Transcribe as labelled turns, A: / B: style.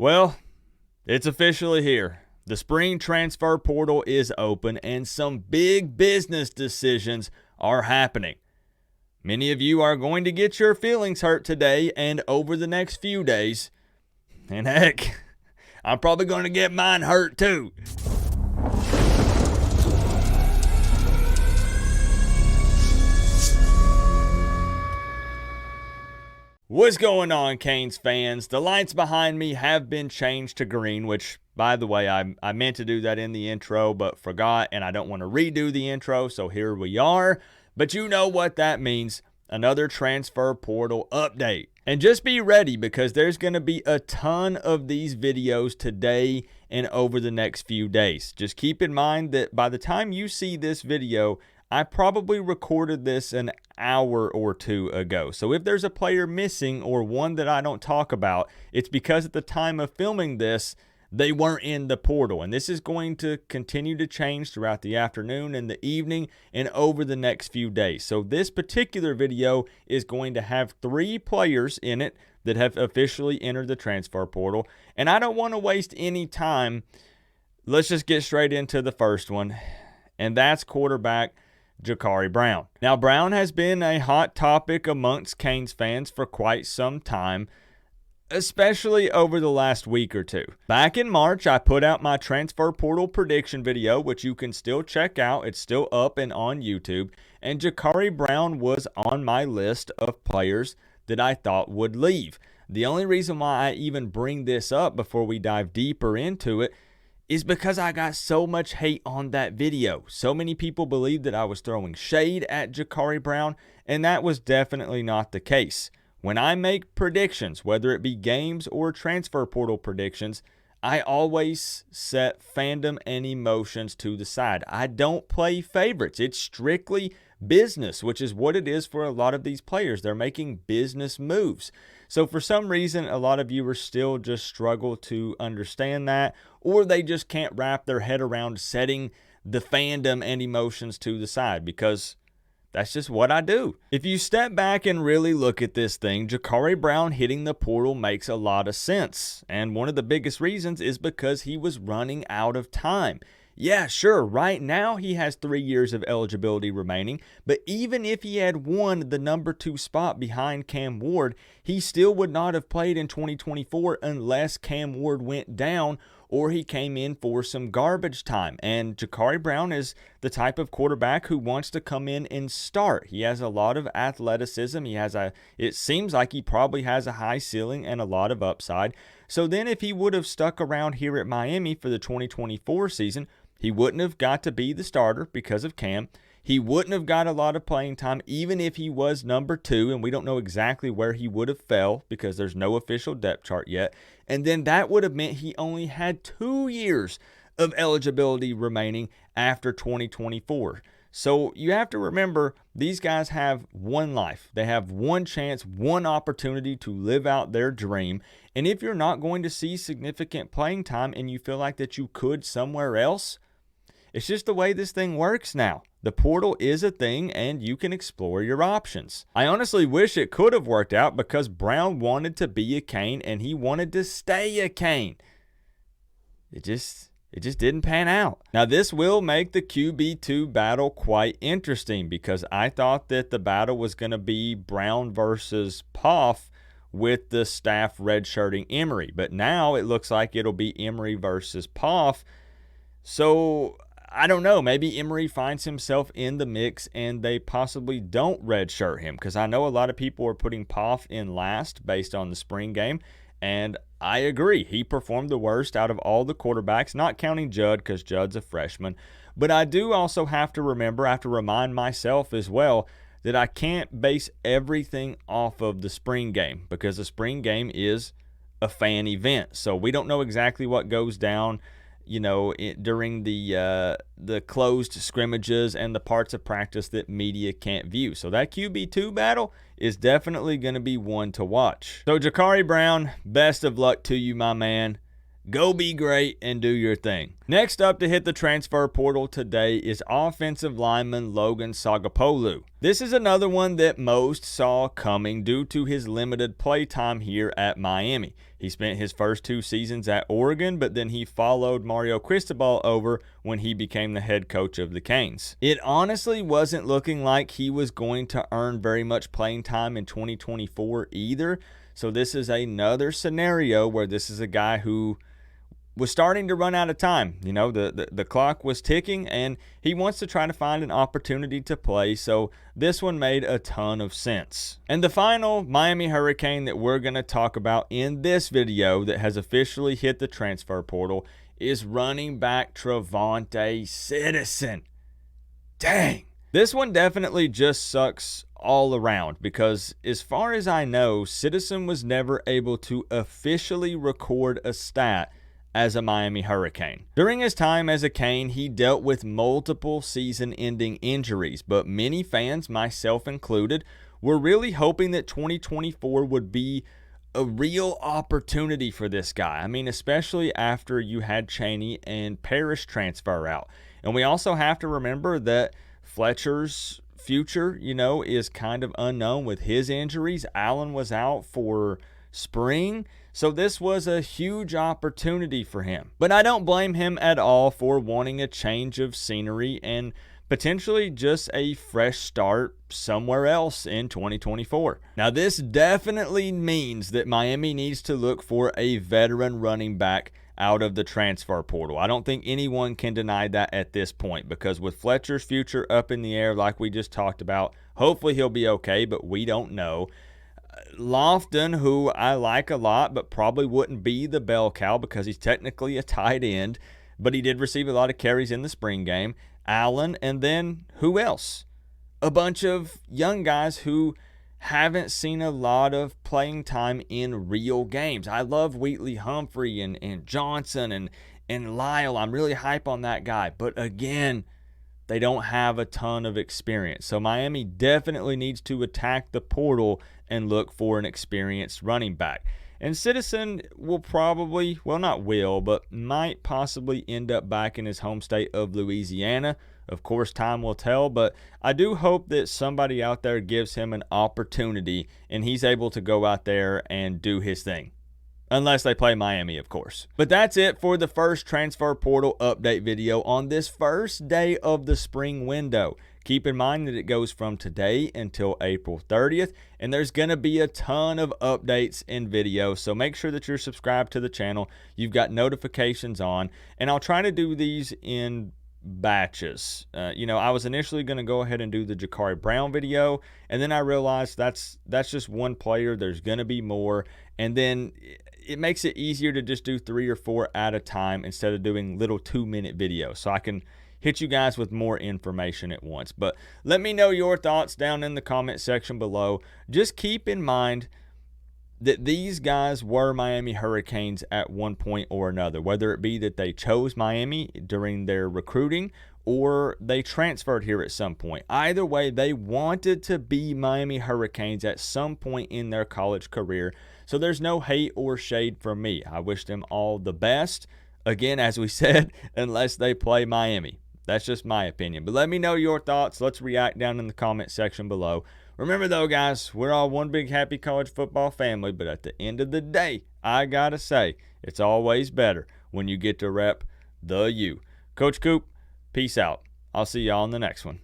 A: Well, it's officially here. The spring transfer portal is open and some big business decisions are happening. Many of you are going to get your feelings hurt today and over the next few days. And heck, I'm probably going to get mine hurt too. What's going on, Canes fans? The lights behind me have been changed to green, which, by the way, I meant to do that in the intro, but forgot, and I don't want to redo the intro, so here we are. But you know what that means. Another transfer portal update. And just be ready because there's going to be a ton of these videos today and over the next few days. Just keep in mind that by the time you see this video, I probably recorded this an hour or two ago. So if there's a player missing or one that I don't talk about, it's because at the time of filming this, they weren't in the portal. And this is going to continue to change throughout the afternoon and the evening and over the next few days. So this particular video is going to have 3 players in it that have officially entered the transfer portal. And I don't want to waste any time. Let's just get straight into the first one. And that's quarterback Jacurri Brown. Now, Brown has been a hot topic amongst Canes fans for quite some time, especially over the last week or two. Back in March, I put out my transfer portal prediction video, which you can still check out. It's still up and on YouTube. And Jacurri Brown was on my list of players that I thought would leave. The only reason why I even bring this up before we dive deeper into it is because I got so much hate on that video. So many people believed that I was throwing shade at Jacurri Brown, and that was definitely not the case. When I make predictions, whether it be games or transfer portal predictions, I always set fandom and emotions to the side. I don't play favorites. It's strictly business, which is what it is for a lot of these players. They're making business moves. So for some reason, a lot of viewers still just struggle to understand that, or they just can't wrap their head around setting the fandom and emotions to the side, because that's just what I do. If you step back and really look at this thing, Jacurri Brown hitting the portal makes a lot of sense. And one of the biggest reasons is because he was running out of time. Yeah, sure, right now he has 3 years of eligibility remaining, but even if he had won the number 2 spot behind Cam Ward, he still would not have played in 2024 unless Cam Ward went down or he came in for some garbage time. And Jacurri Brown is the type of quarterback who wants to come in and start. He has a lot of athleticism. It seems like he probably has a high ceiling and a lot of upside. So then if he would have stuck around here at Miami for the 2024 season, he wouldn't have got to be the starter because of Cam. He wouldn't have got a lot of playing time even if he was number 2, and we don't know exactly where he would have fell because there's no official depth chart yet. And then that would have meant he only had 2 years of eligibility remaining after 2024. So you have to remember, these guys have one life. They have one chance, one opportunity to live out their dream. And if you're not going to see significant playing time and you feel like that you could somewhere else, it's just the way this thing works now. The portal is a thing and you can explore your options. I honestly wish it could have worked out because Brown wanted to be a Cane and he wanted to stay a Cane. It just didn't pan out. Now this will make the QB2 battle quite interesting because I thought that the battle was going to be Brown versus Poff with the staff redshirting Emery. But now it looks like it'll be Emery versus Poff. So I don't know, maybe Emery finds himself in the mix and they possibly don't redshirt him, because I know a lot of people are putting Poff in last based on the spring game, and I agree. He performed the worst out of all the quarterbacks, not counting Judd because Judd's a freshman. But I do also have to remember, I have to remind myself as well, that I can't base everything off of the spring game because the spring game is a fan event. So we don't know exactly what goes down, during the closed scrimmages and the parts of practice that media can't view. So that QB2 battle is definitely going to be one to watch. So Jacurri Brown, best of luck to you, my man. Go be great and do your thing. Next up to hit the transfer portal today is offensive lineman Logan Sagapolu. This is another one that most saw coming due to his limited play time here at Miami. He spent his first 2 seasons at Oregon, but then he followed Mario Cristobal over when he became the head coach of the Canes. It honestly wasn't looking like he was going to earn very much playing time in 2024 either. So this is another scenario where this is a guy who was starting to run out of time. You know, the clock was ticking, and he wants to try to find an opportunity to play, so this one made a ton of sense. And the final Miami Hurricane that we're going to talk about in this video that has officially hit the transfer portal is running back TreVonte Citizen. Dang. This one definitely just sucks all around because, as far as I know, Citizen was never able to officially record a stat as a Miami Hurricane. During his time as a Cane, he dealt with multiple season-ending injuries, but many fans, myself included, were really hoping that 2024 would be a real opportunity for this guy. I mean, especially after you had Chaney and Parrish transfer out. And we also have to remember that Fletcher's future, you know, is kind of unknown with his injuries. Allen was out for spring, so this was a huge opportunity for him. But I don't blame him at all for wanting a change of scenery and potentially just a fresh start somewhere else in 2024. Now, this definitely means that Miami needs to look for a veteran running back out of the transfer portal. I don't think anyone can deny that at this point, because with Fletcher's future up in the air like we just talked about, hopefully he'll be okay, but we don't know. Lofton, who I like a lot, but probably wouldn't be the bell cow because he's technically a tight end, but he did receive a lot of carries in the spring game. Allen, and then who else? A bunch of young guys who haven't seen a lot of playing time in real games. I love Wheatley Humphrey and Johnson and Lyle. I'm really hype on that guy. But again, they don't have a ton of experience. So Miami definitely needs to attack the portal and look for an experienced running back. And Citizen will probably, well, not will, but might possibly end up back in his home state of Louisiana. Of course, time will tell, but I do hope that somebody out there gives him an opportunity and he's able to go out there and do his thing. Unless they play Miami, of course. But that's it for the first transfer portal update video on this first day of the spring window. Keep in mind that it goes from today until April 30th, and there's going to be a ton of updates and videos, so make sure that you're subscribed to the channel. You've got notifications on, and I'll try to do these in batches. I was initially going to go ahead and do the Jacurri Brown video, and then I realized that's just one player. There's going to be more, and then it makes it easier to just do 3 or 4 at a time instead of doing little 2-minute videos, so I can hit you guys with more information at once. But let me know your thoughts down in the comment section below. Just keep in mind that these guys were Miami Hurricanes at one point or another, whether it be that they chose Miami during their recruiting or they transferred here at some point. Either way, they wanted to be Miami Hurricanes at some point in their college career. So there's no hate or shade from me. I wish them all the best. Again, as we said, unless they play Miami. That's just my opinion. But let me know your thoughts. Let's react down in the comment section below. Remember, though, guys, we're all one big happy college football family. But at the end of the day, I got to say, it's always better when you get to rep the U. Coach Coop, peace out. I'll see y'all in the next one.